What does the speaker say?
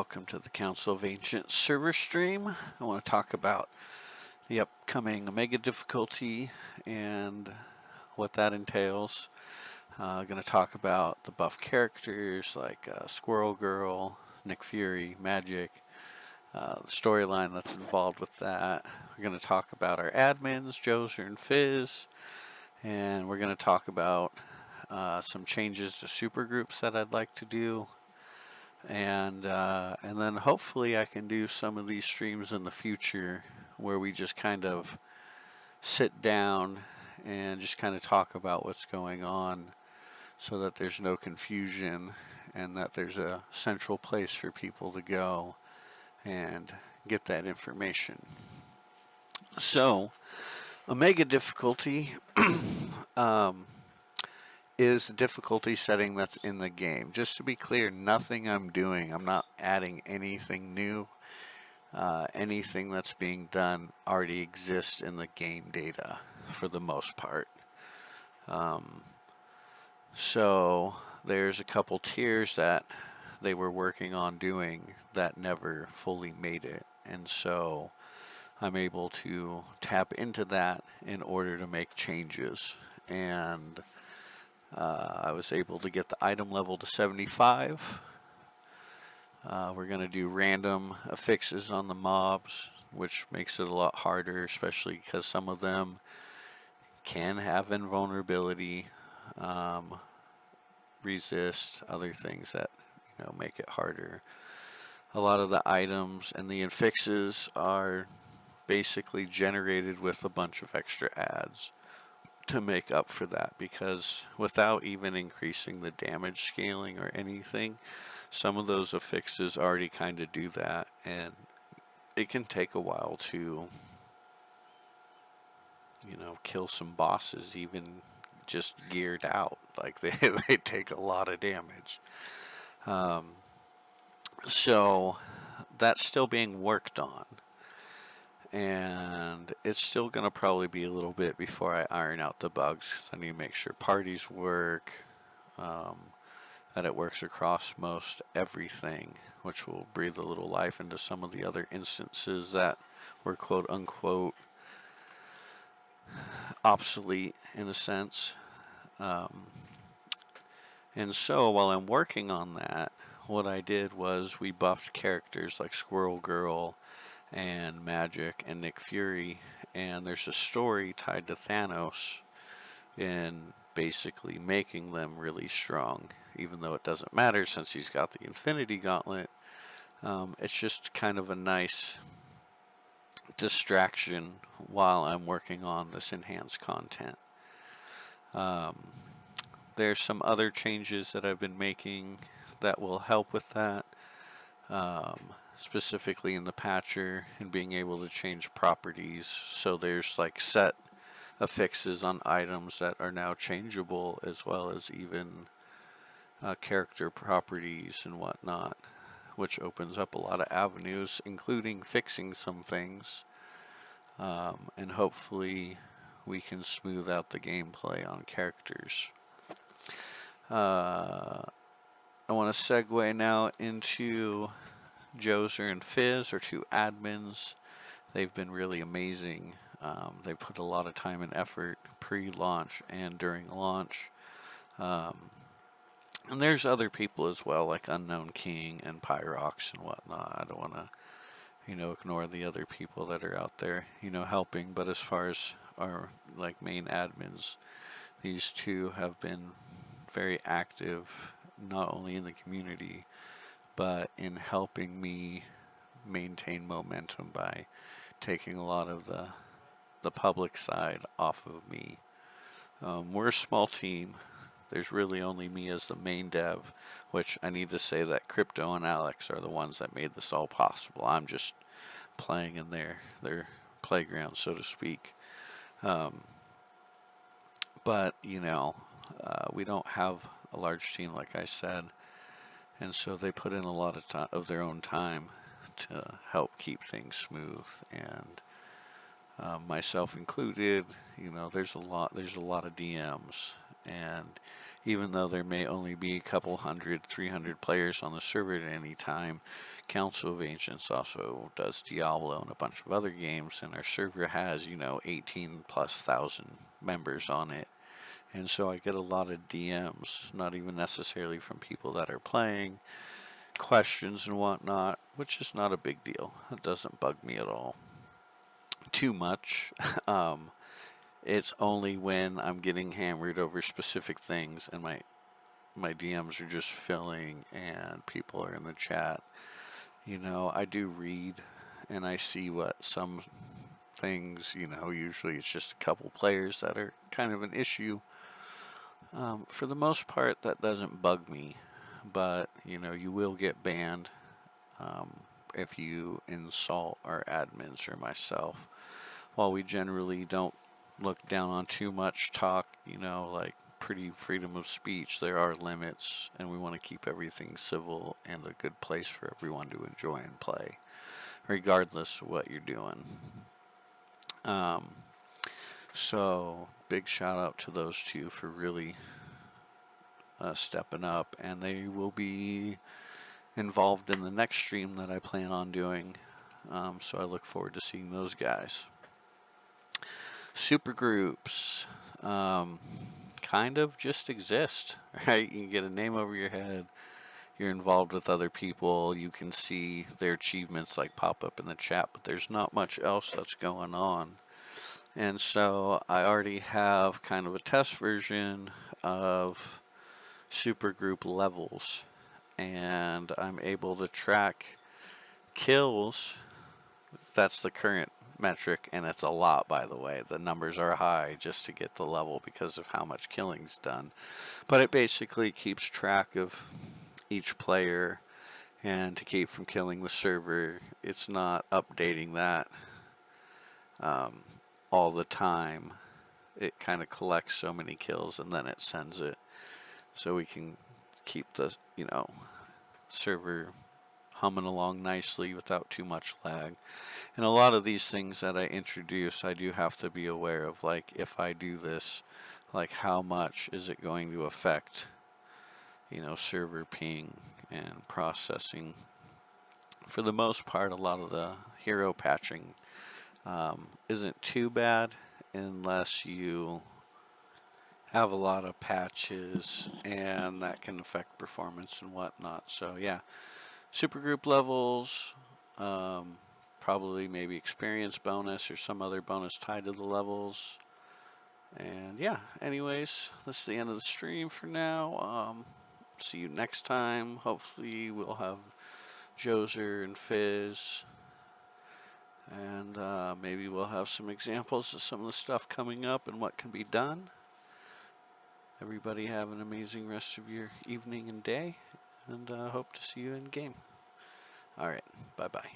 welcome to the Council of Ancient server stream. I want to talk about the upcoming Omega difficulty and what that entails. Going to talk about the buff characters like Squirrel Girl, Nick Fury, Magic, the storyline that's involved with that. We're going to talk about our admins, Joser and Fizz, and we're going to talk about some changes to supergroups that I'd like to do. And then hopefully I can do some of these streams in the future where we just kind of sit down and just kind of talk about what's going on so that there's no confusion and that there's a central place for people to go and get that information. So, Omega difficulty is the difficulty setting that's in the game. Just to be clear, nothing I'm doing, I'm not adding anything new. Anything that's being done already exists in the game data for the most part. So there's a couple tiers that they were working on doing that never fully made it. And so I'm able to tap into that in order to make changes. And I was able to get the item level to 75. We're going to do random affixes on the mobs, which makes it a lot harder, especially because some of them can have invulnerability, resist, other things that make it harder. A lot of the items and the affixes are basically generated with a bunch of extra adds to make up for that, because without even increasing the damage scaling or anything, some of those affixes already kind of do that, and it can take a while to kill some bosses even just geared out. Like they take a lot of damage. So that's still being worked on, and it's still going to probably be a little bit before I iron out the bugs. I need to make sure parties work, that it works across most everything, which will breathe a little life into some of the other instances that were quote unquote obsolete in a sense. And so while I'm working on that, what I did was we buffed characters like Squirrel Girl and Magic and Nick Fury, and there's a story tied to Thanos in basically making them really strong, even though it doesn't matter since he's got the Infinity Gauntlet. It's just kind of a nice distraction while I'm working on this enhanced content. There's some other changes that I've been making that will help with that, specifically in the patcher and being able to change properties. So there's like set affixes on items that are now changeable, as well as even character properties and whatnot, which opens up a lot of avenues, including fixing some things, and hopefully we can smooth out the gameplay on characters. I want to segue now into Joser and Fizz, our two admins. They've been really amazing. They put a lot of time and effort pre-launch and during launch. And there's other people as well, like Unknown King and Pyrox and whatnot. I don't want to, ignore the other people that are out there, helping. But as far as our main admins, these two have been very active, not only in the community, but in helping me maintain momentum by taking a lot of the public side off of me. We're a small team. There's really only me as the main dev, which I need to say that Crypto and Alex are the ones that made this all possible. I'm just playing in their playground, so to speak. But, we don't have a large team, like I said, and so they put in a lot of time of their own time to help keep things smooth, and myself included. There's a lot of DMs, And even though there may only be a couple hundred, 300 players on the server at any time, Council of Ancients also does Diablo and a bunch of other games, and our server has, 18 plus thousand members on it. And so I get a lot of DMs, not even necessarily from people that are playing, questions and whatnot, which is not a big deal. It doesn't bug me at all too much. It's only when I'm getting hammered over specific things and my DMs are just filling and people are in the chat. I do read and I see what some things, usually it's just a couple players that are kind of an issue. For the most part, that doesn't bug me, but you will get banned if you insult our admins or myself. While we generally don't look down on too much talk, like pretty freedom of speech, there are limits, and we want to keep everything civil and a good place for everyone to enjoy and play, regardless of what you're doing. So, big shout out to those two for really stepping up, and they will be involved in the next stream that I plan on doing. So I look forward to seeing those guys. Supergroups kind of just exist, right? You can get a name over your head. You're involved with other people. You can see their achievements like pop up in the chat, but there's not much else that's going on. And so I already have kind of a test version of supergroup levels, and I'm able to track kills. That's the current metric, and it's a lot, by the way. The numbers are high just to get the level because of how much killing's done. But it basically keeps track of each player, and to keep from killing the server, it's not updating that all the time. It kind of collects so many kills and then it sends it, so we can keep the server humming along nicely without too much lag. And a lot of these things that I introduce, I do have to be aware of, like if I do this, like how much is it going to affect server ping and processing. For the most part, a lot of the hero patching isn't too bad unless you have a lot of patches, and that can affect performance and whatnot. So yeah, supergroup levels, probably maybe experience bonus or some other bonus tied to the levels. And yeah, anyways, that's the end of the stream for now. See you next time. Hopefully we'll have Joser and Fizz, and maybe we'll have some examples of some of the stuff coming up and what can be done. Everybody have an amazing rest of your evening and day, and hope to see you in game. Alright, bye-bye.